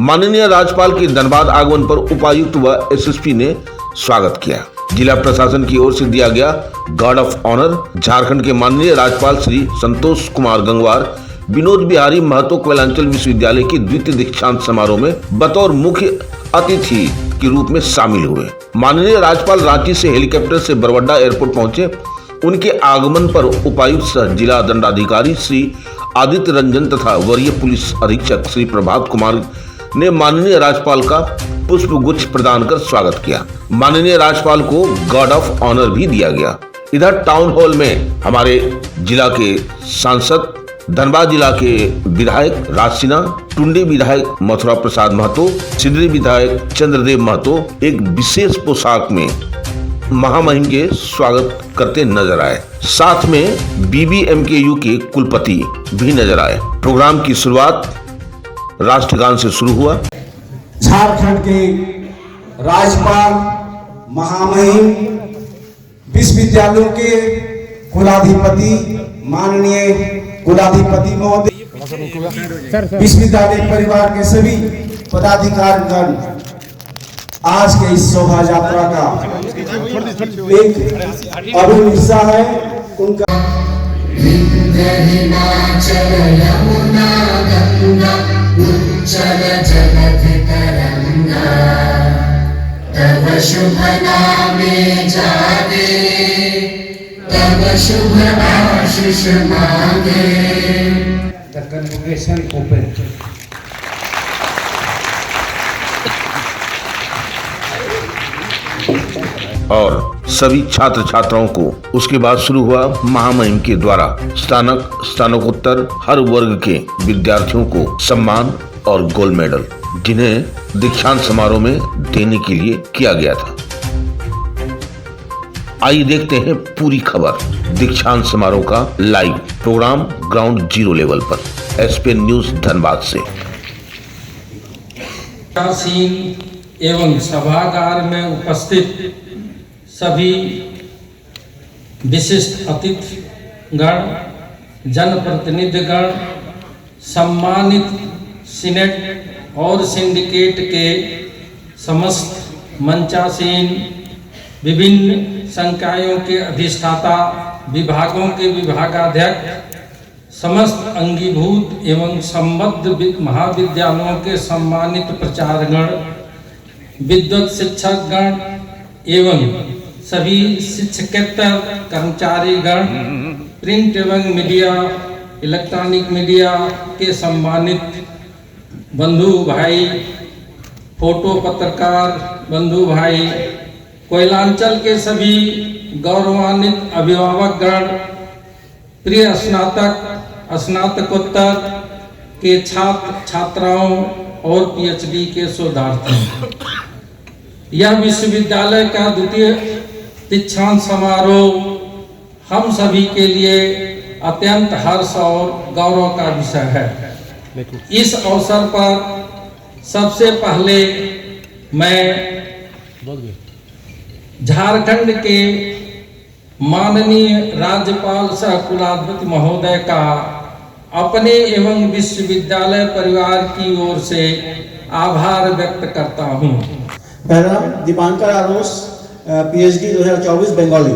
माननीय राज्यपाल के धनबाद आगमन पर उपायुक्त व एसएसपी ने स्वागत किया। जिला प्रशासन की ओर से दिया गया गार्ड ऑफ ऑनर। झारखंड के माननीय राज्यपाल श्री संतोष कुमार गंगवार विनोद बिहारी महतो कोयलांचल विश्वविद्यालय के द्वितीय दीक्षांत समारोह में बतौर मुख्य अतिथि के रूप में शामिल हुए। माननीय राज्यपाल रांची से हेलीकॉप्टर से बरवड्डा एयरपोर्ट पहुंचे। उनके आगमन पर उपायुक्त सह जिला दंडाधिकारी श्री आदित्य रंजन तथा वरीय पुलिस अधीक्षक श्री प्रभात कुमार ने माननीय राज्यपाल का पुष्प गुच्छ प्रदान कर स्वागत किया। माननीय राज्यपाल को गार्ड ऑफ ऑनर भी दिया गया। इधर टाउन हॉल में हमारे जिला के सांसद, धनबाद जिला के विधायक राज सिन्हा, टुंडी विधायक मथुरा प्रसाद महतो, सिंदरी विधायक चंद्रदेव महतो एक विशेष पोशाक में महामहिम के स्वागत करते नजर आए। साथ में BBMKU के कुलपति भी नजर आए। प्रोग्राम की शुरुआत राष्ट्रगान से शुरू हुआ। झारखंड के राज्यपाल महामहिम विश्वविद्यालयों के कुलाधिपति माननीय कुलाधिपति महोदय, विश्वविद्यालय परिवार के सभी पदाधिकारीगण, आज के इस शोभा यात्रा का एक अभिन्न हिस्सा है। उनका तव शुभ नामे जागे, तव शुभ आशीष मांगे। The convocation open. और सभी छात्र छात्राओं को उसके बाद शुरू हुआ महामहिम के द्वारा स्नातकोत्तर हर वर्ग के विद्यार्थियों को सम्मान और गोल्ड मेडल, जिन्हें दीक्षांत समारोह में देने के लिए किया गया था। आइए देखते हैं पूरी खबर दीक्षांत समारोह का live programme ground zero level पर SPN न्यूज धनबाद से। एवं सभागार में उपस्थित सभी विशिष्ट अतिथिगण, जनप्रतिनिधिगण, सम्मानित सीनेट और सिंडिकेट के समस्त मंचासीन, विभिन्न संकायों के अधिष्ठाता, विभागों के विभागाध्यक्ष, समस्त अंगीभूत एवं संबद्ध महाविद्यालयों के सम्मानित प्राचार्यगण, विद्वत शिक्षकगण एवं सभी शिक्षकेतर कर्मचारीगण, प्रिंट एवं मीडिया, इलेक्ट्रॉनिक मीडिया के सम्मानित बंधु भाई, फोटो पत्रकार बंधु भाई, कोयलांचल के सभी गौरवान्वित अभिभावकगण, प्रिय स्नातक स्नातकोत्तर के छात्र छात्राओं और PhD के शोधार्थियों, यह विश्वविद्यालय का द्वितीय दीक्षांत समारोह हम सभी के लिए अत्यंत हर्ष और गौरव का विषय है। इस अवसर पर सबसे पहले मैं झारखंड के माननीय राज्यपाल सह कुलाधिपति महोदय का अपने एवं विश्वविद्यालय परिवार की ओर से आभार व्यक्त करता हूँ। मेरा नाम दीपांकर आरोस, PhD 2024 बंगाली।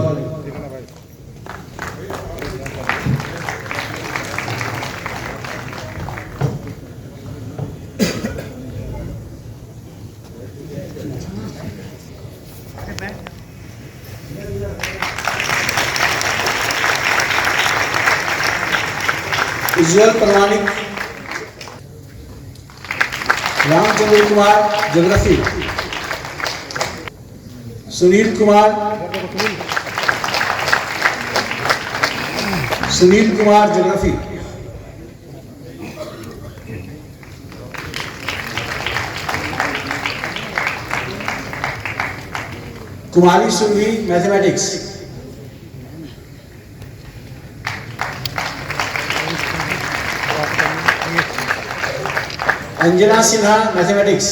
उज्ज्वल प्रमाणिक रामचंद्र कुमार ज्योग्राफी, सुनील कुमार ज्योग्राफी, कुमारी सुरभि मैथमेटिक्स, अंजना सिन्हा मैथमेटिक्स,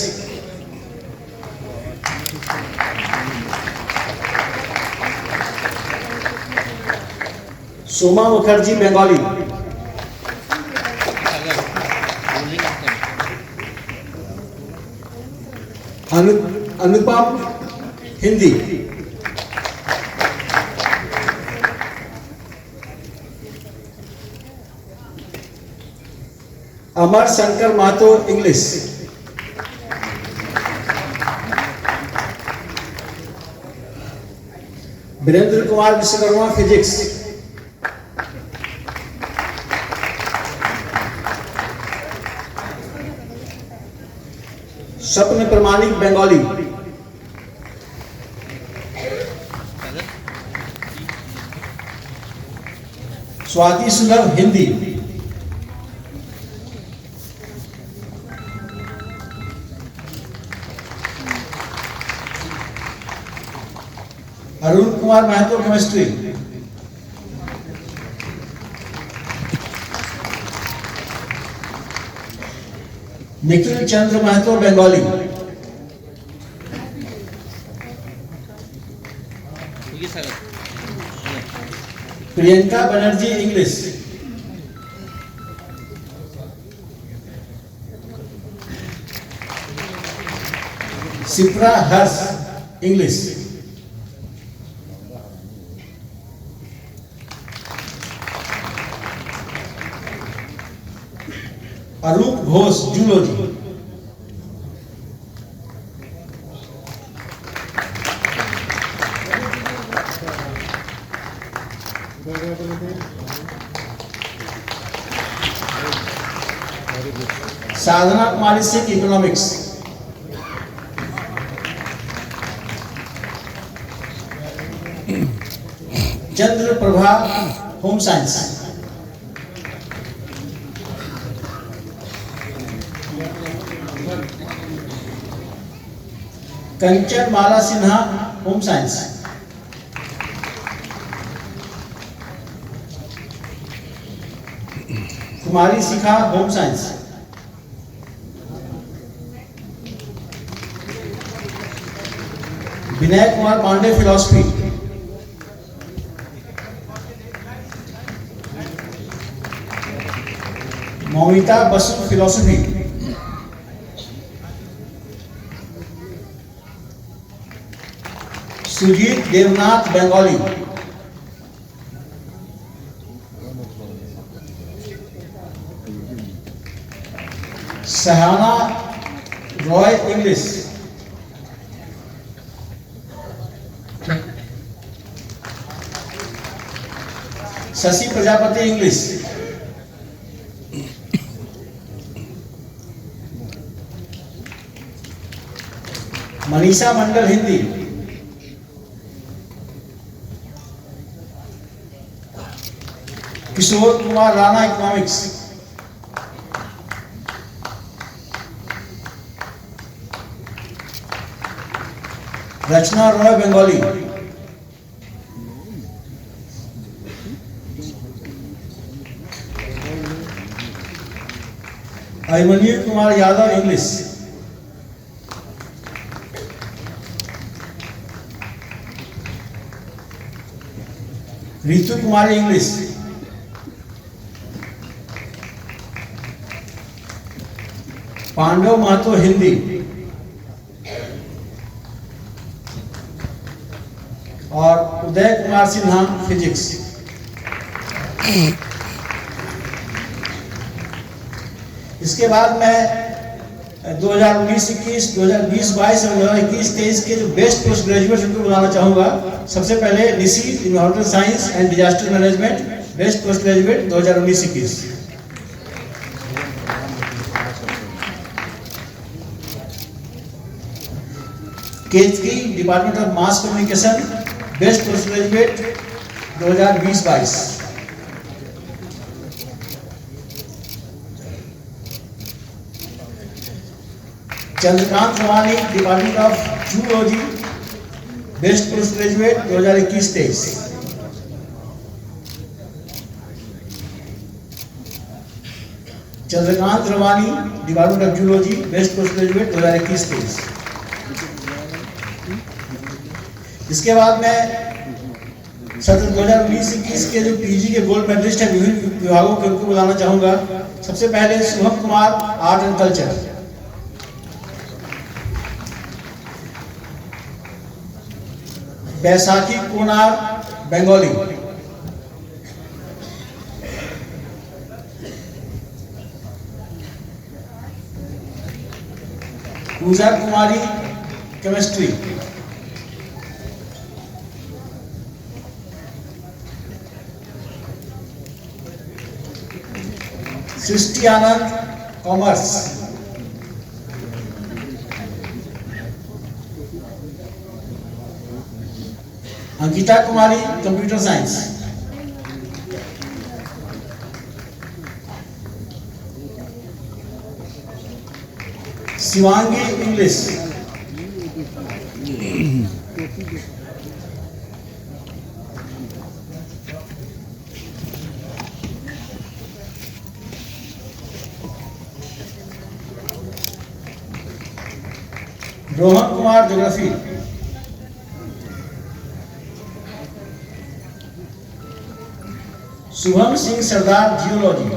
सोमा मुखर्जी बंगाली, अनुपम हिंदी, अमर शंकर महतो इंग्लिश, वीरेंद्र कुमार विश्वकर्मा फिजिक्स, स्वप्न प्रमाणिक बंगाली, स्वाति सुलभ हिंदी, अरुण कुमार महतो केमिस्ट्री, निखिल चंद्र महतो बंगाली, प्रियंका बनर्जी इंग्लिश, सिप्रा हर्ष इंग्लिश, अरूप घोष जूलॉजी, साधना कुमारी सिंह इकोनॉमिक्स, चंद्र प्रभा होम साइंस, कंचन माला सिन्हा होम साइंस, कुमारी शिखा home science, Vinay Kumar Pandey philosophy, Moumita Basu philosophy, Sujit Debnath Bengali, Sahana Roy English, Shashi Prajapati English, Manisha Mandal Hindi, Kishore Kumar Rana economics, Rachna Roy Bengali, Abhimanyu Kumar Yadav English, Ritu Kumari English, Pandav Mahato Hindi, और उदय कुमार सिन्हा फिजिक्स। इसके बाद मैं 2019-21, 2020-22 और 2021-23 के जो बेस्ट पोस्ट ग्रेजुएट उनको बुलाना चाहूँगा। सबसे पहले DC environmental science and disaster management best post graduate 2019-21। Ketki department of mass communication best post graduate 2020-22। Chandrakant Rawani department of zoology best post graduate 2021-23। Chandrakant Rawani department of zoology best post graduate 2021-23। इसके बाद मैं सत्र 2019-21 के जो पीजी के गोल्ड मेडलिस्ट हैं विभिन्न विभागों के उनको बुलाना चाहूंगा। सबसे पहले Shubham Kumar art and culture, Baisakhi Konar Bengali, Puja Kumari chemistry, Srishti Anand commerce, Ankita Kumari computer science, Shivangi English, Rohan Kumar geography, Shubham Singh Sardar geology,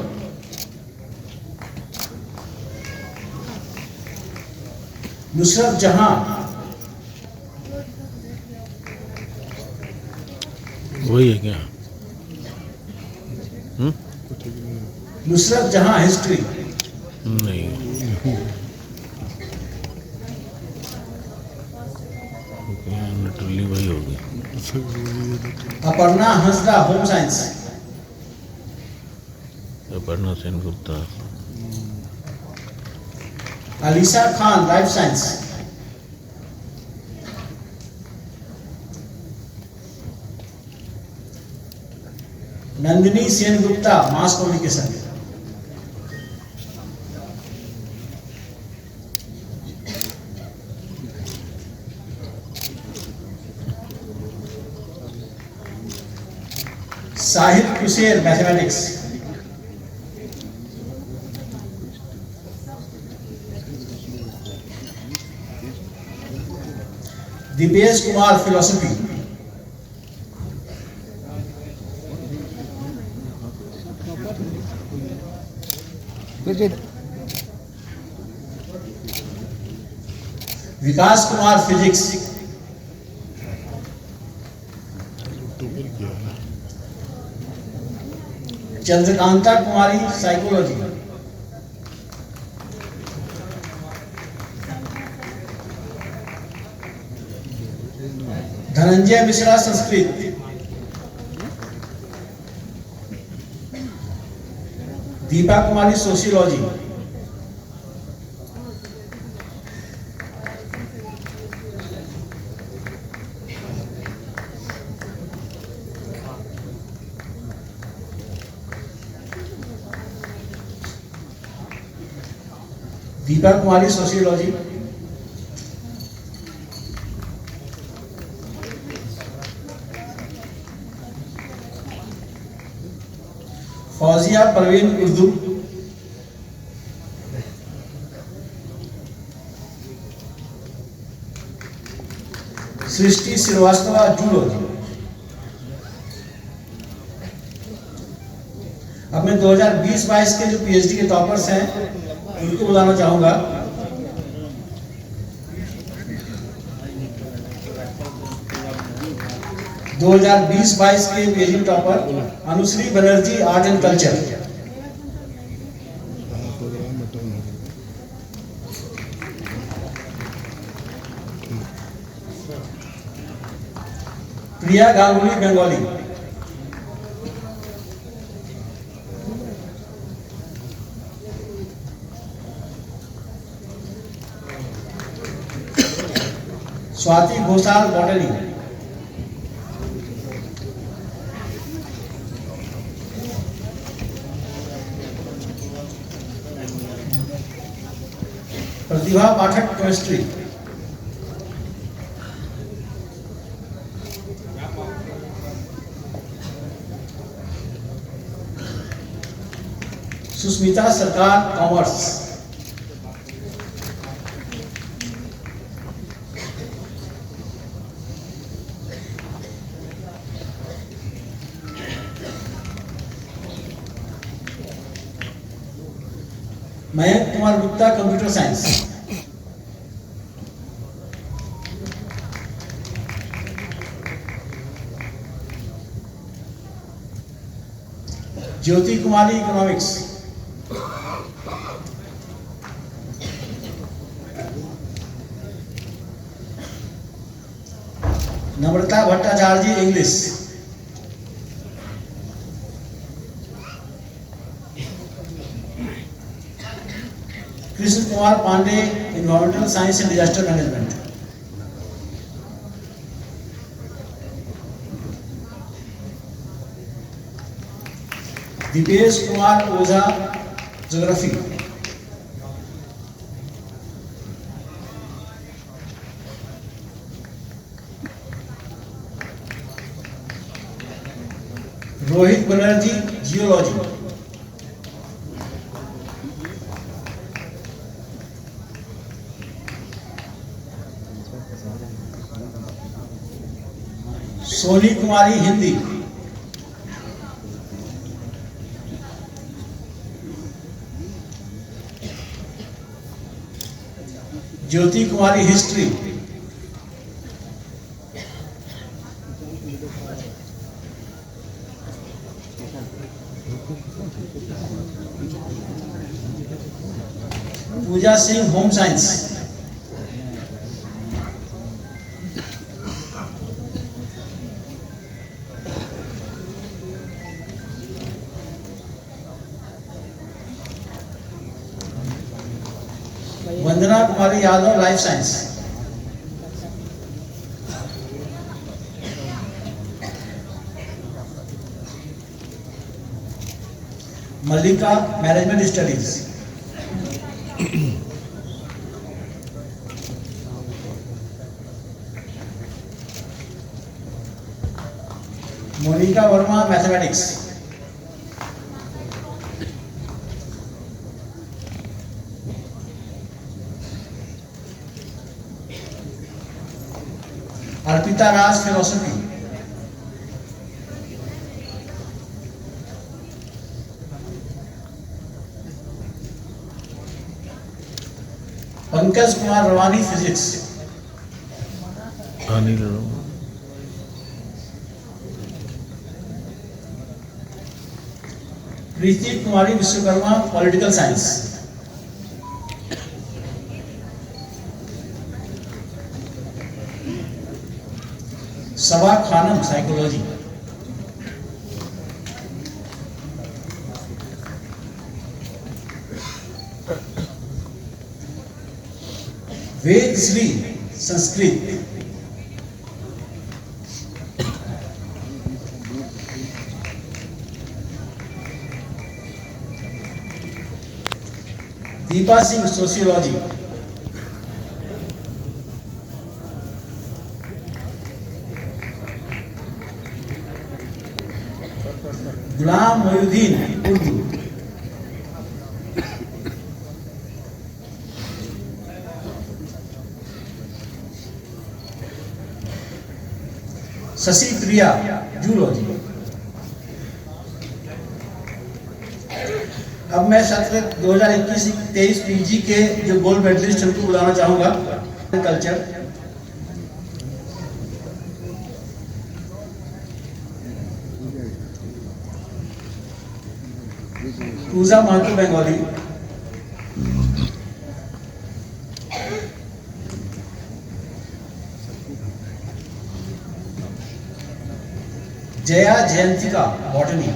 Nusrat Jahan वही है क्या? नुसरत जहां हिस्ट्री, नहीं, लिटरली वही होगी। Aparna Hansda home science, Aparna Sen Gupta, Alisa Khan life science, Nandini Sen Gupta mass communication, Sahil Kusher mathematics, Deepesh Kumar philosophy, Vikas Kumar physics, Chandrakanta Kumari psychology, Dhananjay Mishra Sanskrit, Deepa Kumari sociology, Deepa Kumari sociology, Fauzia Parveen Urdu, Srishti Srivastava zoology. अब मैं 2020-22 के जो पीएचडी के टॉपर्स हैं उनको बुलाना चाहूंगा। – 2020-22 के PhD topper Anushree Banerjee art and culture, Priya Ganguly Bengali, Swati Ghoshal botany, Pratibha Pathak chemistry, Susmita Sarkar commerce, Mayank Kumar Gupta computer science, Jyoti Kumari economics, Namrata Bhattacharya English, Krishna Kumar Pandey environmental science and disaster management, Deepesh Kumar Ojha geography, Rohit Banerjee geology, Soni Kumari Hindi, Jyoti Kumari history, Puja Singh home science, Vandana Kumari Yadav life science, Mallika management studies, Monika Verma mathematics, Arpita Raj philosophy, Pankaj Kumar Rawani physics, Anil Preeti Kumari Vishwakarma political science, Saba Khanam psychology, Veda Shri Sanskrit, Deepa Singh sociology, Ghulam Moinuddin Urdu, Shashi Priya zoology. अब मैं सत्र 2021-23 PG के जो gold medallist उनको बुलाना चाहूंगा। Culture Puja Mahato Bengali, Jaya Jayantika botany,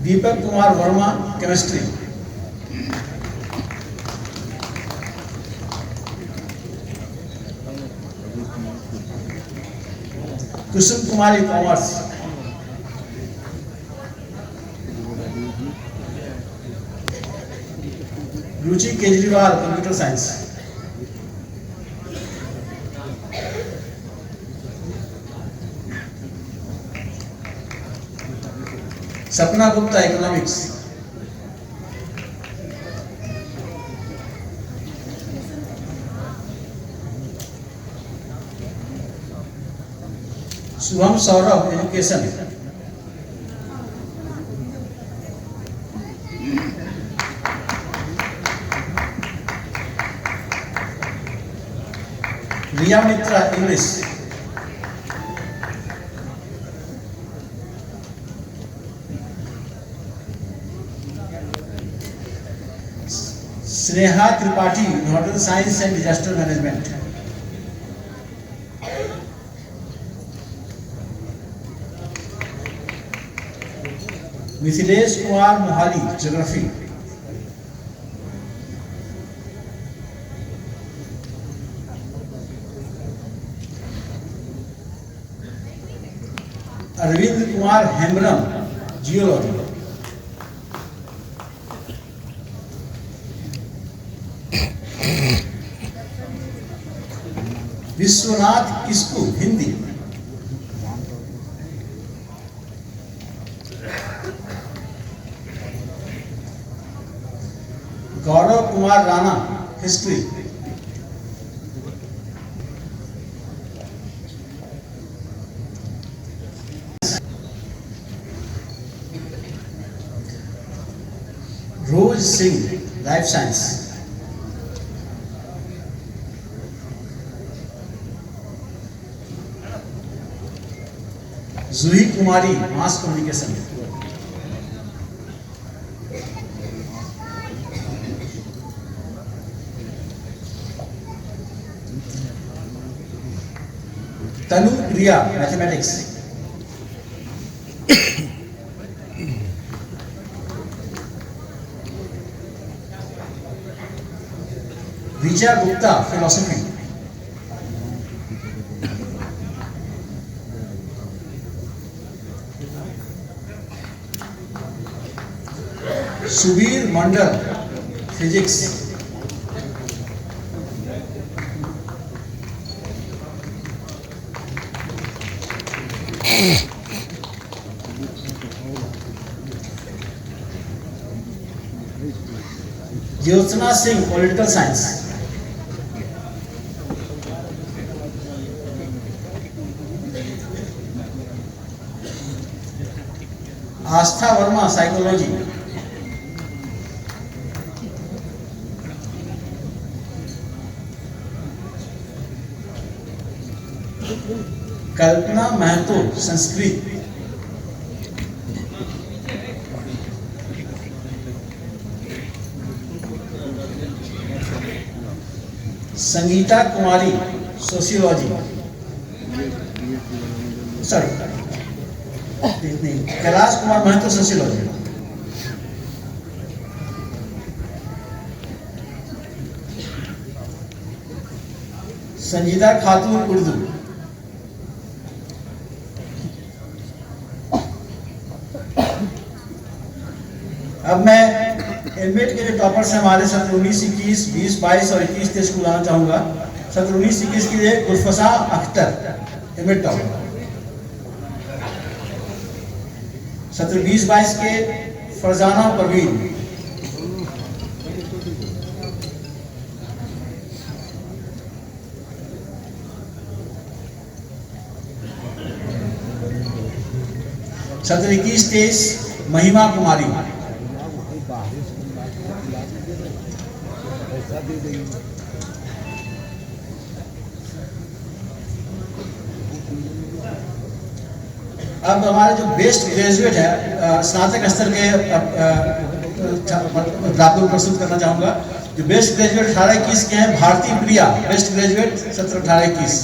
Deepak Kumar Verma chemistry, Kusum Kumari commerce, Ruchi Kejriwal computer science, Sapna Gupta economics, Shubham Saurabh education, Riya Mitra English, Sneha Tripathi hotel science and disaster management, Mithilesh Kumar Mohali geography, Arvind Kumar Hembrom geology, Vishwanath Kisku Hindi, Gaurav Kumar Rana history, Rose Singh life science, Juhi Kumari mass communication, Tanu Priya mathematics, Vijay Gupta philosophy, Subir Mandal physics, Jyotsna Singh political science, Aastha Verma psychology, Kalpana Mahato Sanskrit, Sangeeta Kumari sociology, Kailash Kumar Mahato sociology, संजीदा खातून उर्दू, अब मैं MEd के जो toppers हैं हमारे सत्र 19, 21, 20, 22 और 21, 23 को लाना चाहूंगा। सत्र 19, 21 के लिए गुरफसा अख्तर एमएड टॉपर, सत्र 20, 22 के फरजाना परवीन, सत्र 21, 23 महिमा कुमारी, अब हमारे जो बेस्ट ग्रेजुएट है स्नातक स्तर के आपको प्रस्तुत करना चाहूंगा। जो बेस्ट ग्रेजुएट 18-21 के हैं, भारती प्रिया बेस्ट ग्रेजुएट सत्र 18-21,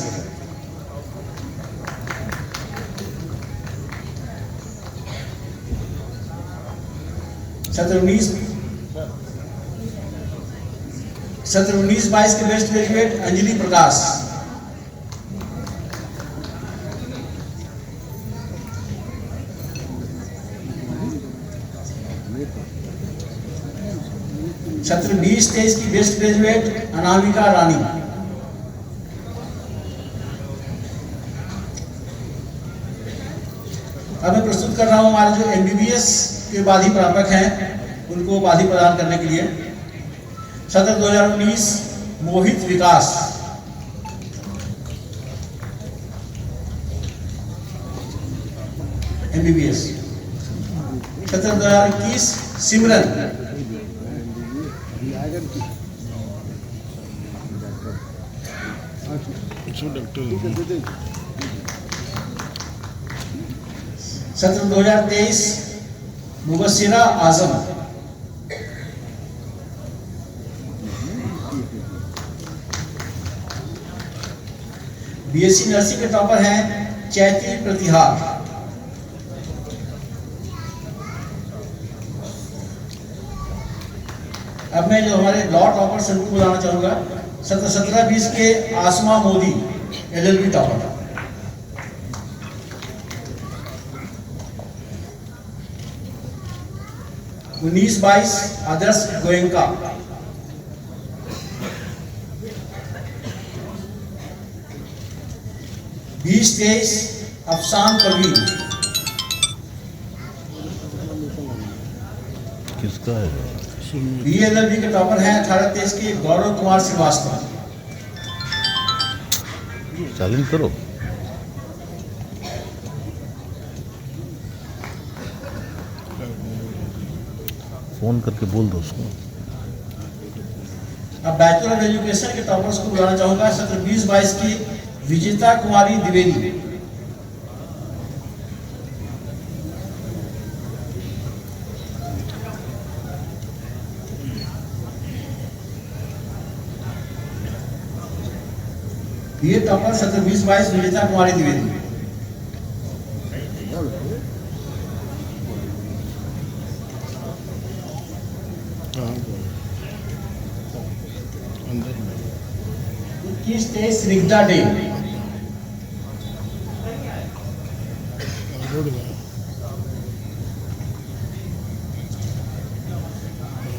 सत्र 19-22 के बेस्ट ग्रेजुएट अंजलि प्रकाश, सत्र 20-23 की बेस्ट ग्रेजुएट अनामिका रानी, अब मैं प्रस्तुत कर रहा हूं हमारे जो एमबीबीएस के उपाधि प्रापक हैं उनको उपाधि प्रदान करने के लिए। सत्र 2019 मोहित विकास, एमबीबीएस। सत्र 2021 सिमरन, सत्र 2023 मुबस्सिरा आजम। बीएससी नर्सिंग के टॉपर हैं चैती प्रतिहार। अब मैं जो हमारे लॉ टॉपर्स उनको बुलाना चाहूंगा। सत्र 17-20 के आसमा मोदी एलएलबी टॉपर। 19-22 आदर्श गोयंका। 20-23 अफसान परवीन। किसका है? बीएलएलबी के टॉपर हैं 18-23 के गौरव कुमार श्रीवास्तव। चालीन करो। फोन करके बोल दो उसको। अब बैचलर ऑफ एजुकेशन के टॉपर्स को बुलाना चाहूंगा। सत्र 20-22 की विजेता कुमारी द्विवेदी। ये टॉपर सत्र 20-22 विजेता कुमारी द्विवेदी। इक्कीस 23 रिग्दा डे।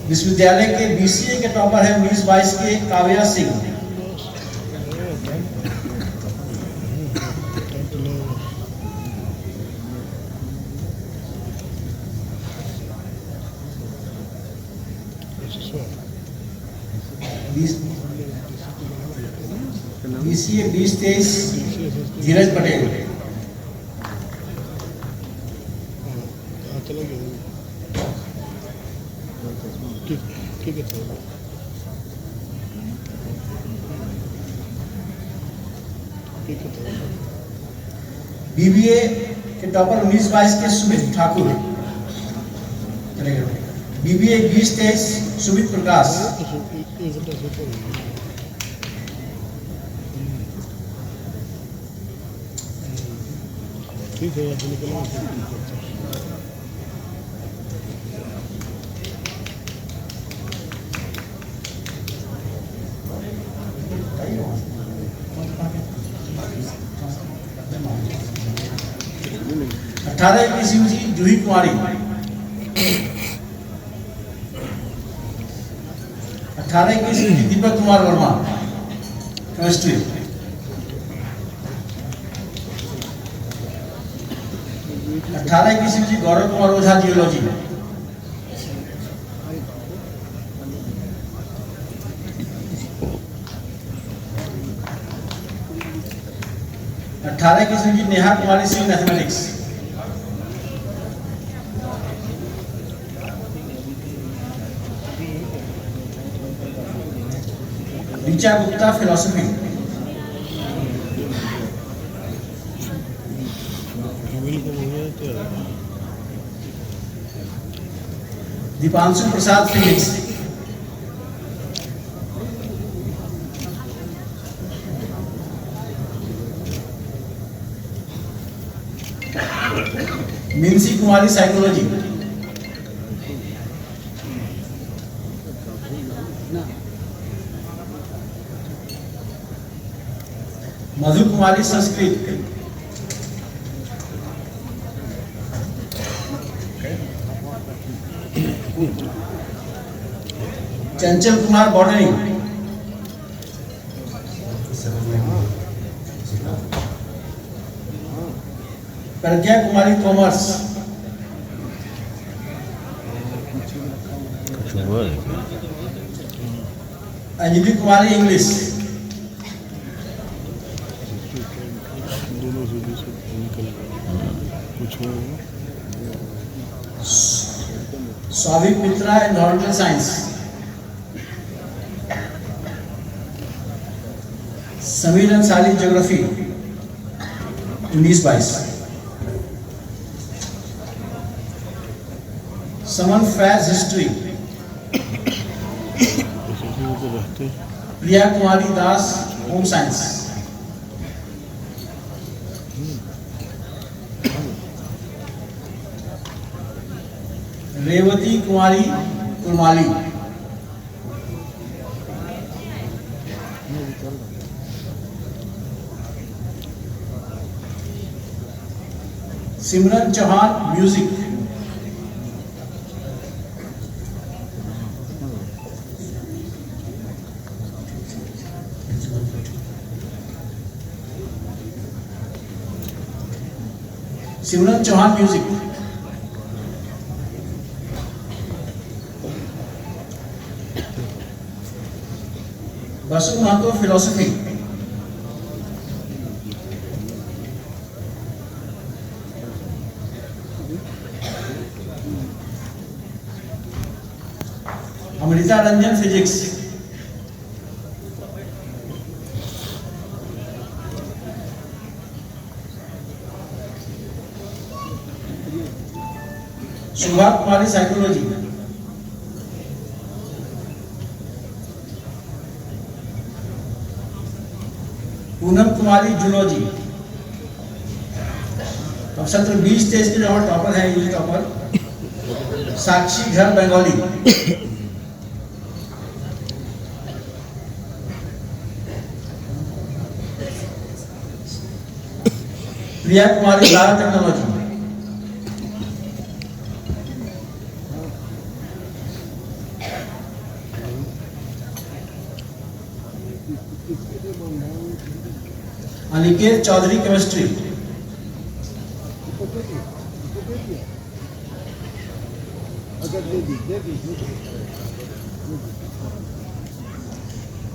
विश्वविद्यालय के बीसीए के टॉपर है 19-22 के काव्या सिंह। बीसीए 20-23 धीरज पटेल। बीबीए के टॉपर 19-22 के सुमित ठाकुर। बीबीए 20-23 सुमित प्रकाश। ठीक है, आप निकलो। 18 की शिवजी जूही कुमारी। 18 की शिवजी दीपक कुमार वर्मा केमिस्ट्री। 18 की शिवजी गौरव कुमार ओझा जियोलॉजी। 18 की शिवजी Neha Kumari Singh mathematics. 'Richa Gupta philosophy. Deepanshu Prasad physics. Minsi Kumari psychology. Madhu Kumari Sanskrit. Chanchal Kumar botany. Pragya Kumari commerce. Anjali Kumari English. Swabhik Mitra environmental science. Sameer Ansari geography 19-22, Saman Faiz history, Priya Kumari Das home science, Revati Kumari Kurmali, Simran Chauhan music, Simran Chauhan music, Basu Mahato philosophy, Amrita Ranjan physics, सुभा कुमारी साइकोलॉजी, पूनम कुमारी जूलॉजी। अब सत्र 20-23 के जो टॉपर है ये टॉपर साक्षी घर Bengali, Priya Kumari biotechnology, Aniket Chaudhary chemistry,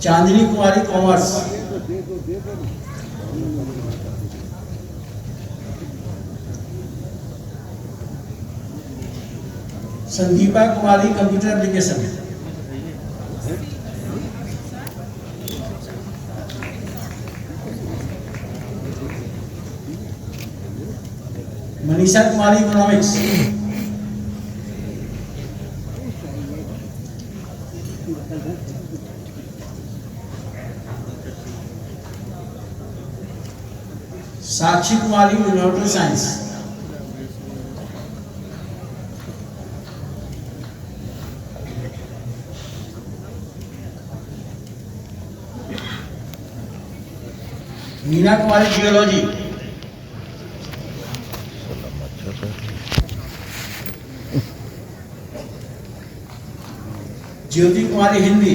Chandni Kumari commerce, Sandipa Kumari computer application, Manisha Kumari economics, Sakshi Kumari environmental science, Meena Kumari geology, Jyoti Kumari Hindi,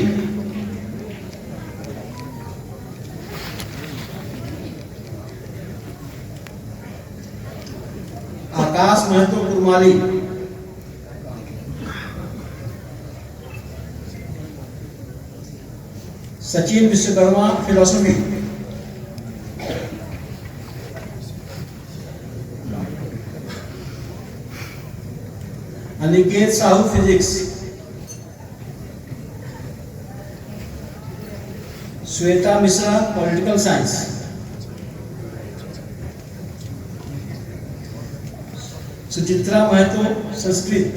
Akash Mahato Kurmali, Sachin Vishwakarma philosophy, Aniket Sahu physics, Shweta Mishra political science, Suchitra Mahato Sanskrit,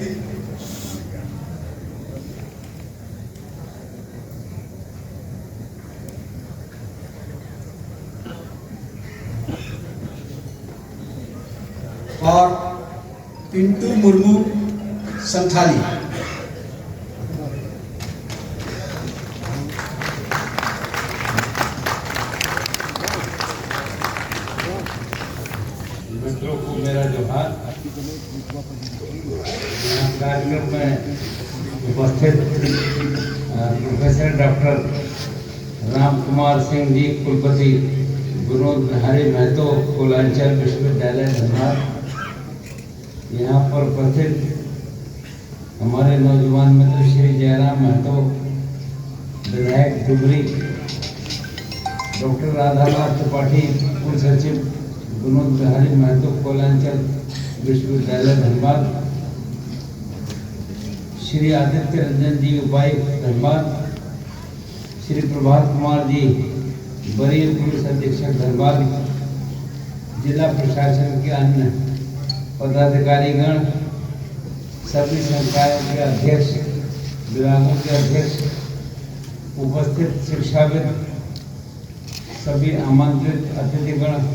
और पिंटू मुर्मू संथाली। मित्रों को मेरा जोहार। कार्यक्रम में उपस्थित प्रोफेसर डॉक्टर राम कुमार सिंह जी कुलपति विनोद बिहारी महतो कोलांचल विश्वविद्यालय धनबाद, यहाँ पर उपस्थित हमारे नौजवान मित्र श्री जयराम महतो विधायक डुगरी, डॉक्टर राधानाथ त्रिपाठी कुल सचिव विनोद बिहारी महतो कोलांचल विश्वविद्यालय धनबाद, श्री आदित्य रंजन जी उपायुक्त धनबाद, श्री प्रभात कुमार जी वरीय पुलिस अधीक्षक धनबाद, जिला प्रशासन के अन्य पदाधिकारीगण, सभी संकायों के अध्यक्ष, विभागों के अध्यक्ष, उपस्थित शिक्षाविद, सभी आमंत्रित अतिथिगण,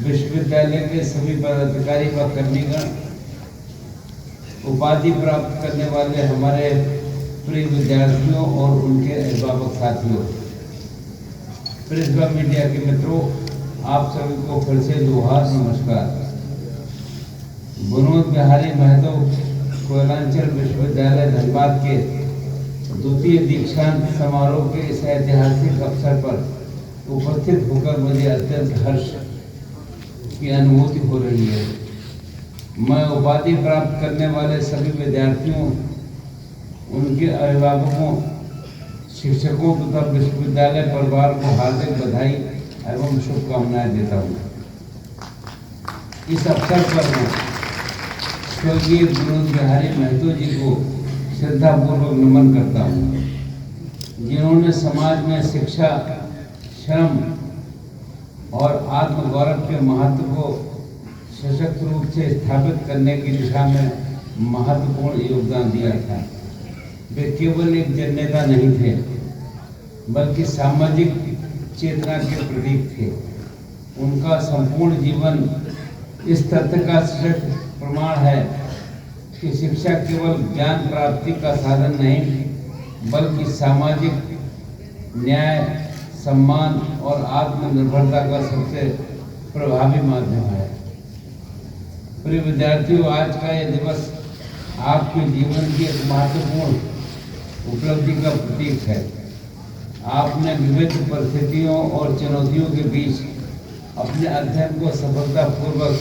विश्वविद्यालय के सभी पदाधिकारी व कर्मीगण, उपाधि प्राप्त करने वाले हमारे प्रिय विद्यार्थियों और उनके अभिभावक साथियों, प्रेस व मीडिया के मित्रों, आप सभी को फिर से जोहार, नमस्कार। विनोद बिहारी महतो कोयलांचल विश्वविद्यालय धनबाद के द्वितीय दीक्षांत समारोह के इस ऐतिहासिक अवसर पर उपस्थित होकर मुझे अत्यंत हर्ष की अनुभूति हो रही है। मैं उपाधि प्राप्त करने वाले सभी विद्यार्थियों, उनके अभिभावकों, शिक्षकों तथा विश्वविद्यालय परिवार को हार्दिक बधाई एवं शुभकामनाएं देता हूँ। इस अवसर पर मैं स्वर्गीय विनोद बिहारी महतो जी को श्रद्धापूर्वक नमन करता हूँ, जिन्होंने समाज में शिक्षा, श्रम और आत्मगौरव के महत्व को सशक्त रूप से स्थापित करने की दिशा में महत्वपूर्ण योगदान दिया था। वे केवल एक जननेता नहीं थे, बल्कि सामाजिक चेतना के प्रतीक थे। उनका संपूर्ण जीवन इस तथ्य का सशक्त प्रमाण है कि शिक्षा केवल ज्ञान प्राप्ति का साधन नहीं, बल्कि सामाजिक न्याय, सम्मान और आत्मनिर्भरता का सबसे प्रभावी माध्यम है। प्रिय विद्यार्थियों, आज का यह दिवस आपके जीवन की एक महत्वपूर्ण उपलब्धि का प्रतीक है। आपने विविध परिस्थितियों और चुनौतियों के बीच अपने अध्ययन को सफलतापूर्वक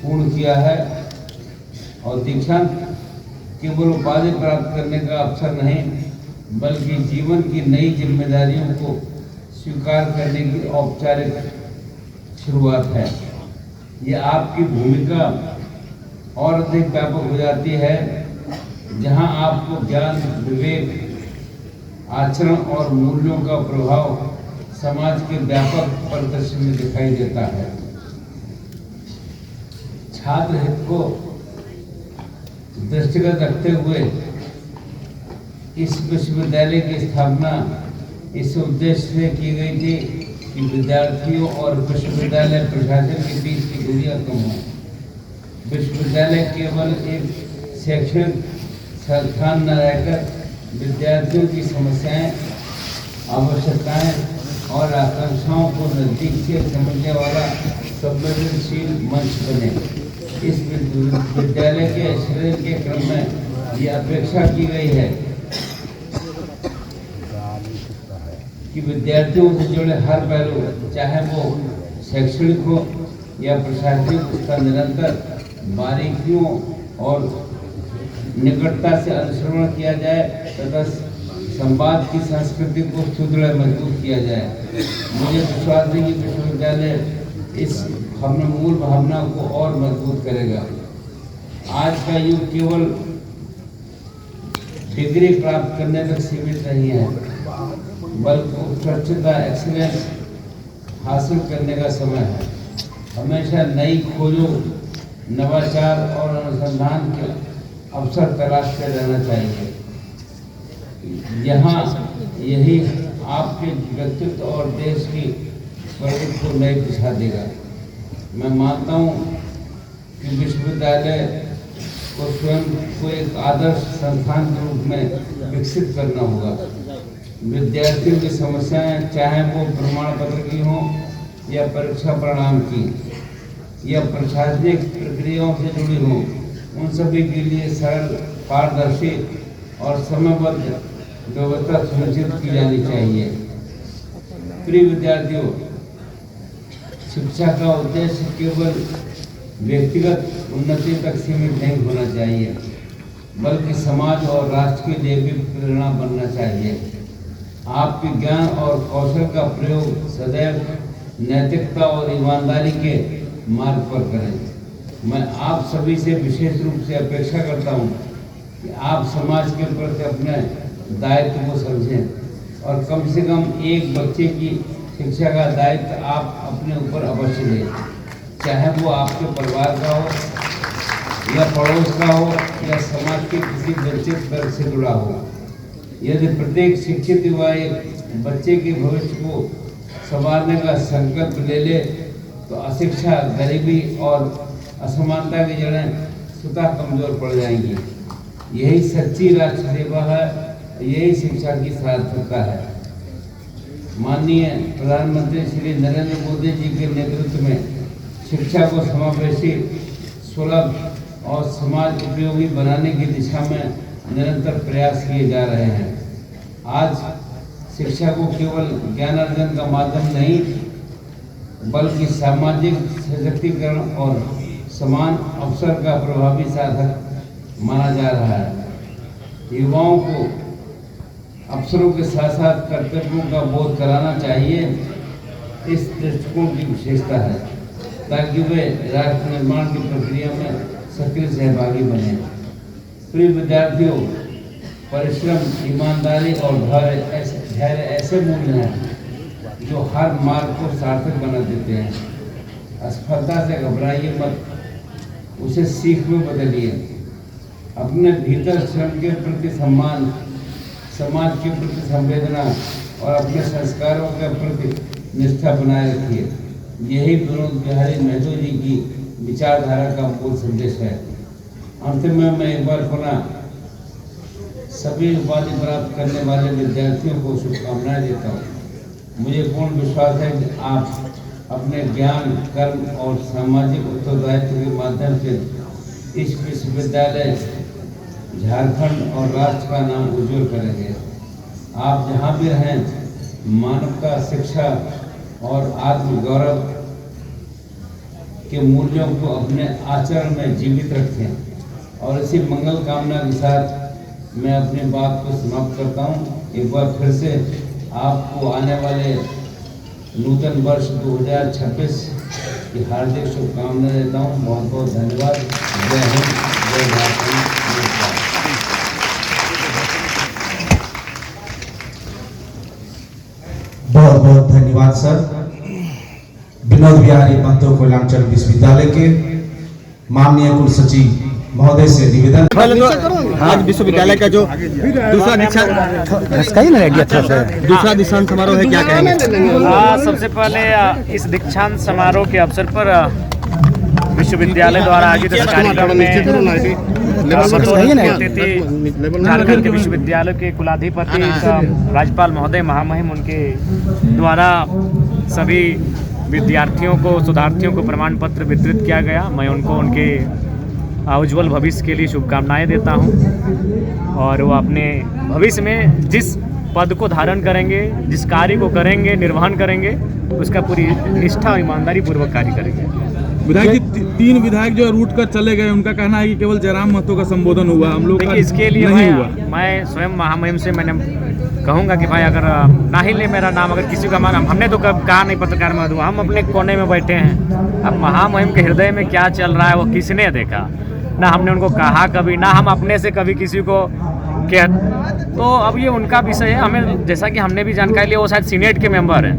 पूर्ण किया है और दीक्षांत केवल उपाधि प्राप्त करने का अवसर नहीं, बल्कि जीवन की नई जिम्मेदारियों को स्वीकार करने की औपचारिक शुरुआत है। यह आपकी भूमिका और अधिक व्यापक हो जाती है, जहां आपको ज्ञान, विवेक, आचरण और मूल्यों का प्रभाव समाज के व्यापक परिदृश्य में दिखाई देता है। छात्र हित को दृष्टिगत रखते हुए इस विश्वविद्यालय की स्थापना इस उद्देश्य से की गई थी कि विद्यार्थियों और विश्वविद्यालय प्रशासन के बीच की दूरियां कम हों। विश्वविद्यालय केवल एक शैक्षणिक संस्थान न रहकर विद्यार्थियों की समस्याएं, आवश्यकताएं और आकांक्षाओं को नजदीक से समझने वाला संवेदनशील मंच बने। इस विद्यालय के सृजन के क्रम में यह अपेक्षा की गई है कि विद्यार्थियों से जुड़े हर पहलू, चाहे वो शैक्षणिक हो या प्रशासनिक, उसका निरंतर बारीकियों और निकटता से अनुसरण किया जाए तथा संवाद की संस्कृति को सुदृढ़ मजबूत किया जाए। मुझे विश्वास है कि विश्वविद्यालय इस मूल भावना को और मजबूत करेगा। आज का युग केवल डिग्री प्राप्त करने तक सीमित नहीं है, बल्कि उत्कृष्टता, एक्सीलेंस हासिल करने का समय है। हमेशा नई खोजों, नवाचार और अनुसंधान के अवसर तलाशते रहना चाहिए। यही आपके व्यक्तित्व और देश की प्रगति को नई दिशा देगा। मैं मानता हूँ कि विश्वविद्यालय को स्वयं को एक आदर्श संस्थान के रूप में विकसित करना होगा। विद्यार्थियों की समस्याएं, चाहे वो प्रमाण पत्र की हों या परीक्षा परिणाम की या प्रशासनिक प्रक्रियाओं से जुड़ी हों, उन सभी के लिए सरल, पारदर्शी और समयबद्ध व्यवस्था सुनिश्चित की जानी चाहिए। प्रिय विद्यार्थियों, शिक्षा का उद्देश्य केवल व्यक्तिगत उन्नति तक सीमित नहीं होना चाहिए, बल्कि समाज और राष्ट्र के लिए भी प्रेरणा बनना चाहिए। आपके ज्ञान और कौशल का प्रयोग सदैव नैतिकता और ईमानदारी के मार्ग पर करें। मैं आप सभी से विशेष रूप से अपेक्षा करता हूं कि आप समाज के प्रति अपने दायित्व को समझें, और कम से कम एक बच्चे की शिक्षा का दायित्व आप अपने ऊपर अवश्य लें, चाहे वो आपके परिवार का हो या पड़ोस का हो या समाज के किसी वंचित वर्ग से जुड़ा हो। यदि प्रत्येक शिक्षित युवा एक बच्चे के भविष्य को संवारने का संकल्प ले ले तो अशिक्षा, गरीबी और असमानता की जड़ें स्वतः कमजोर पड़ जाएंगी। यही सच्ची राष्ट्र सेवा है, यही शिक्षा की सार्थकता है। माननीय प्रधानमंत्री श्री नरेंद्र मोदी जी के नेतृत्व में शिक्षा को समावेशी, सुलभ और समाज उपयोगी बनाने की दिशा में निरंतर प्रयास किए जा रहे हैं। आज शिक्षा को केवल ज्ञान अर्जन का माध्यम नहीं बल्कि सामाजिक सशक्तिकरण और समान अवसर का प्रभावी साधक माना जा रहा है। युवाओं को अवसरों के साथ साथ कर्तव्यों का बोध कराना चाहिए, इस दृष्टिकोण की विशेषता है, ताकि वे राष्ट्र निर्माण की प्रक्रिया में सक्रिय सहभागी बने। प्रिय विद्यार्थियों, परिश्रम, ईमानदारी और धैर्य ऐसे मूल्य हैं जो हर मार्ग को सार्थक बना देते हैं। असफलता से घबराइए मत, उसे सीख में बदलिए। अपने भीतर श्रम के प्रति सम्मान, समाज के प्रति संवेदना और अपने संस्कारों के प्रति निष्ठा बनाए रखिए। यही विनोद बिहारी महतो जी की विचारधारा का मूल संदेश है। अंत में मैं एक बार पुनः सभी उपाधि प्राप्त करने वाले विद्यार्थियों को शुभकामनाएं देता हूँ। मुझे पूर्ण विश्वास है कि आप अपने ज्ञान, कर्म और सामाजिक उत्तरदायित्व के माध्यम से इस विश्वविद्यालय, झारखंड और राष्ट्र का नाम उज्जवल करेंगे। आप जहाँ भी रहें, मानवता, शिक्षा और आत्मगौरव के मूल्यों को अपने आचरण में जीवित रखें। और इसी मंगल कामना के साथ मैं अपनी बात को समाप्त करता हूँ। एक बार फिर से आपको आने वाले नूतन वर्ष 2026 की हार्दिक शुभकामनाएं देता हूँ। बहुत बहुत धन्यवाद। जय हिंद, जय भारत। बहुत बहुत धन्यवाद सर। विनोद बिहारी महतो कोयलांचल विश्वविद्यालय के माननीय कुलसचिव महोदय से निवेदन। आज विश्वविद्यालय का जो दूसरा दीक्षांत समारोह है, क्या कहेंगे? सबसे पहले इस दीक्षांत समारोह के अवसर पर विश्वविद्यालय द्वारा आयोजित इस कार्यक्रम में झारखंड के विश्वविद्यालय के कुलाधिपति राज्यपाल महोदय महामहिम उनके द्वारा सभी विद्यार्थियों को, शोधार्थियों को प्रमाण पत्र वितरित किया गया। मैं उनको उनके उज्ज्वल भविष्य के लिए शुभकामनाएं देता हूं और वो अपने भविष्य में जिस पद को धारण करेंगे, जिस कार्य को करेंगे, निर्वहन करेंगे, उसका पूरी निष्ठा और ईमानदारी पूर्वक कार्य करेंगे। विधायक जी, 3 विधायक जो रूट कर चले गए, उनका कहना है कि केवल जयराम महतो का संबोधन हुआ, हम लोग का इसके लिए नहीं हुआ। मैं स्वयं महामहिम से मैंने कहूँगा कि भाई अगर ना ही ले मेरा नाम, अगर किसी का मांगा, हमने तो कब कहा नहीं पत्रकार महोदय, हम अपने कोने में बैठे हैं। अब महामहिम के हृदय में क्या चल रहा है वो किसने देखा? ना हमने उनको कहा कभी, ना हम अपने से कभी किसी को कह, तो अब ये उनका विषय है। हमें जैसा कि हमने भी जानकारी लिया, वो शायद सीनेट के मेंबर हैं,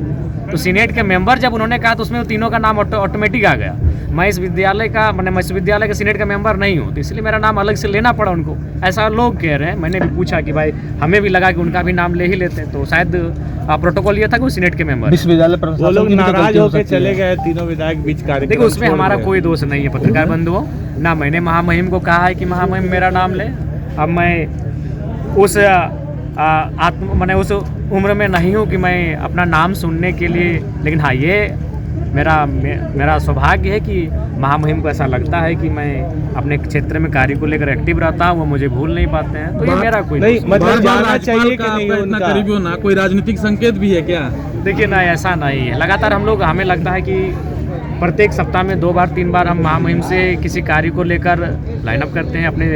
तो सीनेट के मेंबर जब उन्होंने कहा तो उसमें वो तीनों का नाम ऑटोमेटिक आ गया। मैं इस विद्यालय का, मैंने विश्वविद्यालय के सीनेट का मेंबर नहीं हूँ, तो इसलिए मेरा नाम अलग से लेना पड़ा उनको, ऐसा लोग कह रहे हैं। मैंने भी पूछा कि भाई हमें भी लगा कि उनका भी नाम ले ही लेते, तो शायद प्रोटोकॉल ये था कि वो सीनेट के मेंबर। विश्वविद्यालय वो लोग नाराज होकर चले गए, तीनों विधायक बीच कार्यक्रम। देखो, उसमें हमारा कोई दोष नहीं है पत्रकार बंधुओं, ना मैंने महामहिम को कहा है कि महामहिम मेरा नाम ले। अब मैं उस मैंने उस उम्र में नहीं हूँ कि मैं अपना नाम सुनने के लिए, लेकिन हाँ, ये मेरा सौभाग्य है कि महामहिम को ऐसा लगता है कि मैं अपने क्षेत्र में कार्य को लेकर एक्टिव रहता हूँ, वो मुझे भूल नहीं पाते हैं, तो ये मेरा कोई नहीं, मतलब जानना चाहिए कि नहीं इतना करीबी होना, कोई राजनीतिक संकेत भी है क्या? देखिए ना, ऐसा नहीं है। लगातार हमें लगता है कि प्रत्येक सप्ताह में 2 बार 3 बार हम महामहिम से किसी कार्य को लेकर लाइनअप करते हैं, अपने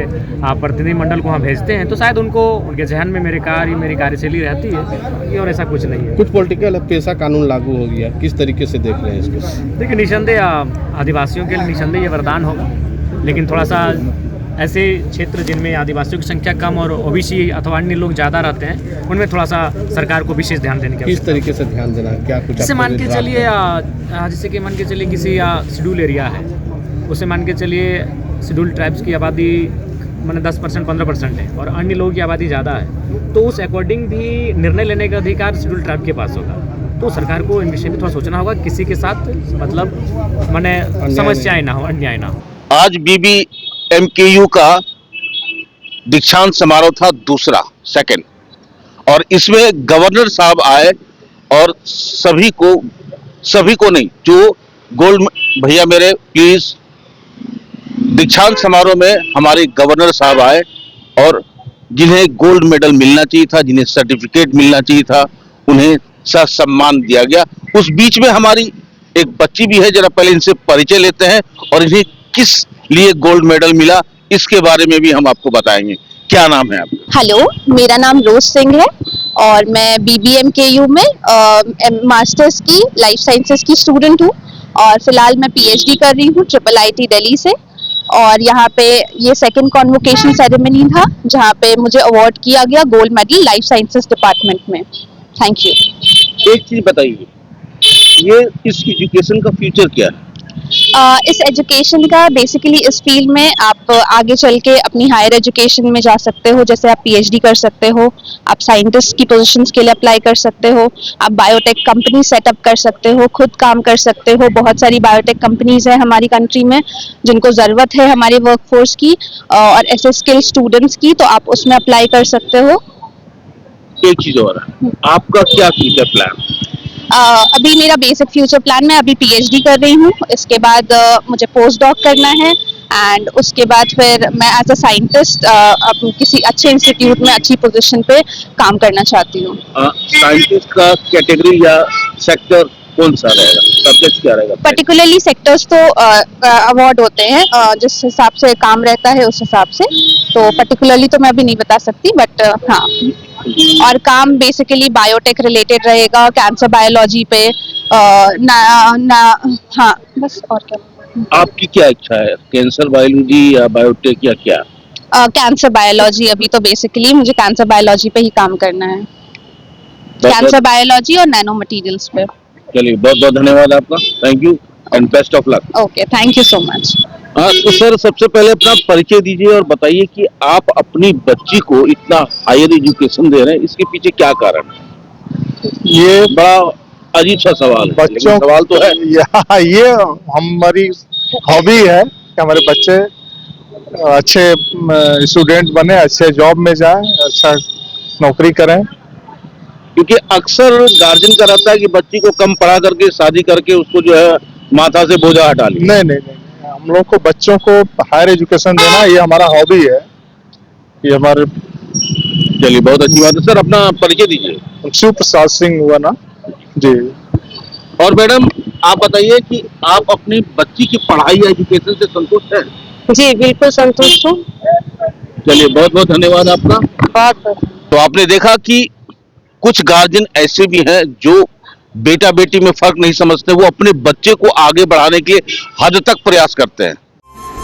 प्रतिनिधिमंडल को वहाँ भेजते हैं, तो शायद उनके जहन में मेरी कार्यशैली रहती है, ये और ऐसा कुछ नहीं है। कुछ पॉलिटिकल पेशा कानून लागू हो गया, किस तरीके से देख रहे हैं इसको? देखिए, निसंदेह आदिवासियों के लिए निसंदेह ये वरदान होगा, लेकिन थोड़ा सा ऐसे क्षेत्र जिनमें आदिवासियों की संख्या कम और ओबीसी अथवा अन्य लोग ज़्यादा रहते हैं, उनमें थोड़ा सा सरकार को विशेष ध्यान देने की किस आवश्यकता तरीके से ध्यान देना है? क्या कुछ जैसे आपको मान के ड्राफ्ट चलिए जैसे कि मान के चलिए किसी शेड्यूल एरिया है, उसे मान के चलिए शेड्यूल ट्राइब्स की आबादी मैंने 10% 15% है और अन्य लोगों की आबादी ज़्यादा है, तो उस अकॉर्डिंग भी निर्णय लेने का अधिकार शेड्यूल ट्राइब के पास होगा। तो सरकार को इन विषय में थोड़ा सोचना होगा, किसी के साथ मतलब मैंने समस्याएं ना हो, अन्याय ना हो। आज BBMKU का दीक्षांत समारोह था, दूसरा सेकंड, और इसमें गवर्नर साहब आए और सभी को नहीं, जो गोल्ड भैया मेरे प्लीज, दीक्षांत समारोह में हमारे गवर्नर साहब आए और जिन्हें गोल्ड मेडल मिलना चाहिए था, जिन्हें सर्टिफिकेट मिलना चाहिए था, उन्हें सम्मान दिया गया। उस बीच में हमारी एक बच्ची भी है, जरा पहले इनसे परिचय लेते हैं और इन्हें किस लिए गोल्ड मेडल मिला इसके बारे में भी हम आपको बताएंगे। क्या नाम है आपका? हेलो, मेरा नाम रोज सिंह है और मैं BBMKU में मास्टर्स की लाइफ साइंसेस की स्टूडेंट हूँ और फिलहाल मैं PhD कर रही हूँ IIT दिल्ली से। और यहाँ पे ये सेकंड कॉन्वोकेशन सेरेमनी था जहाँ पे मुझे अवार्ड किया गया gold medal life sciences department में। Thank you. एक चीज बताइए, ये इस एजुकेशन का फ्यूचर क्या है? इस एजुकेशन का बेसिकली इस फील्ड में आप आगे चल के अपनी हायर एजुकेशन में जा सकते हो, जैसे आप PhD कर सकते हो, आप साइंटिस्ट की पोजीशंस के लिए अप्लाई कर सकते हो, आप बायोटेक कंपनी सेटअप कर सकते हो, खुद काम कर सकते हो। बहुत सारी बायोटेक कंपनीज है हमारी कंट्री में जिनको ज़रूरत है हमारे वर्कफोर्स की और ऐसे स्किल स्टूडेंट्स की, तो आप उसमें अप्लाई कर सकते हो। एक चीज और है, आपका क्या फ्यूचर प्लान? अभी मेरा बेसिक फ्यूचर प्लान, मैं अभी PhD कर रही हूँ, इसके बाद मुझे पोस्ट डॉक करना है एंड उसके बाद फिर मैं एज अ साइंटिस्ट किसी अच्छे इंस्टीट्यूट में अच्छी पोजीशन पे काम करना चाहती हूँ। साइंटिस्ट का कैटेगरी या सेक्टर कौन सा रहेगा, सब्जेक्ट क्या रहेगा? पर्टिकुलरली सेक्टर्स तो अवार्ड होते हैं, जिस हिसाब से काम रहता है उस हिसाब से, तो पर्टिकुलरली तो मैं अभी नहीं बता सकती, बट हाँ। और काम बेसिकली बायोटेक रिलेटेड रहेगा, कैंसर बायोलॉजी पे हाँ बस। और क्या आपकी क्या इच्छा है, कैंसर बायोलॉजी या बायोटेक या क्या? कैंसर बायोलॉजी, अभी तो बेसिकली मुझे कैंसर बायोलॉजी पे ही काम करना है, कैंसर बायोलॉजी और नैनो मटेरियल्स पे। चलिए, बहुत बहुत धन्यवाद आपका, thank you and best of luck. Okay, thank you so much. तो सर, सबसे पहले अपना परिचय दीजिए और बताइए कि आप अपनी बच्ची को इतना हायर एजुकेशन दे रहे हैं, इसके पीछे क्या कारण है? ये बड़ा अजीब सा सवाल है, बच्चों सवाल तो है। ये हमारी हॉबी है कि हमारे बच्चे अच्छे स्टूडेंट बने, अच्छे जॉब में जाएं, अच्छा नौकरी करें। क्योंकि अक्सर गार्जियन का रहता है कि बच्ची को कम पढ़ा करके शादी करके उसको जो है माथा से बोझा हटा ले। नहीं, हम लोग को बच्चों को हायर एजुकेशन देना ये हमारा हॉबी है, ये हमारे। चलिए, बहुत अच्छी बात है। सर, अपना परिचय दीजिए। शिव प्रसाद सिंह हुआ ना जी। और मैडम, आप बताइए कि आप अपनी बच्ची की पढ़ाई या एजुकेशन से संतुष्ट हैं? जी बिल्कुल संतुष्ट हूँ। चलिए, बहुत बहुत धन्यवाद आपका। तो आपने देखा कि कुछ गार्जियन ऐसे भी हैं जो बेटा बेटी में फर्क नहीं समझते, वो अपने बच्चे को आगे बढ़ाने के हद तक प्रयास करते हैं।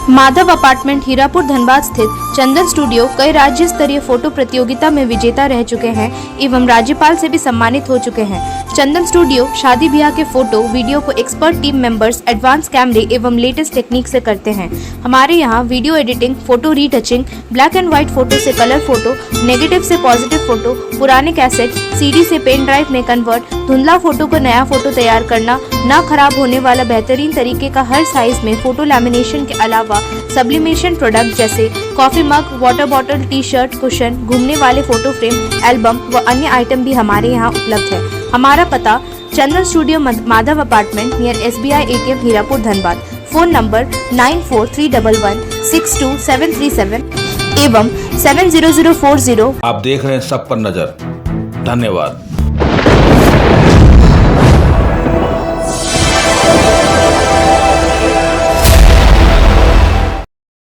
माधव अपार्टमेंट हीरापुर धनबाद स्थित चंदन स्टूडियो कई राज्य स्तरीय फोटो प्रतियोगिता में विजेता रह चुके हैं एवं राज्यपाल से भी सम्मानित हो चुके हैं। चंदन स्टूडियो शादी ब्याह के फोटो वीडियो को एक्सपर्ट टीम मेंबर्स एडवांस कैमरे एवं लेटेस्ट टेक्निक से करते हैं। हमारे यहाँ video editing, photo retouching, black and white photo से कलर फोटो, नेगेटिव से पॉजिटिव फोटो, पुराने कैसेट CD से पेन ड्राइव में कन्वर्ट, धुंधला फोटो को नया फोटो तैयार करना, ना खराब होने वाला बेहतरीन तरीके का हर साइज में फोटो लैमिनेशन के अलावा सब्लिमेशन प्रोडक्ट जैसे coffee mug, water bottle, T shirt, cushion, घूमने वाले फोटो फ्रेम, एल्बम व अन्य आइटम भी हमारे यहाँ उपलब्ध है। हमारा पता Chandan studio Madhav apartment near SBI ATM Hirapur Dhanbad. Phone number 9431162737 एवं 70040। आप देख रहे हैं सब पर नजर। धन्यवाद।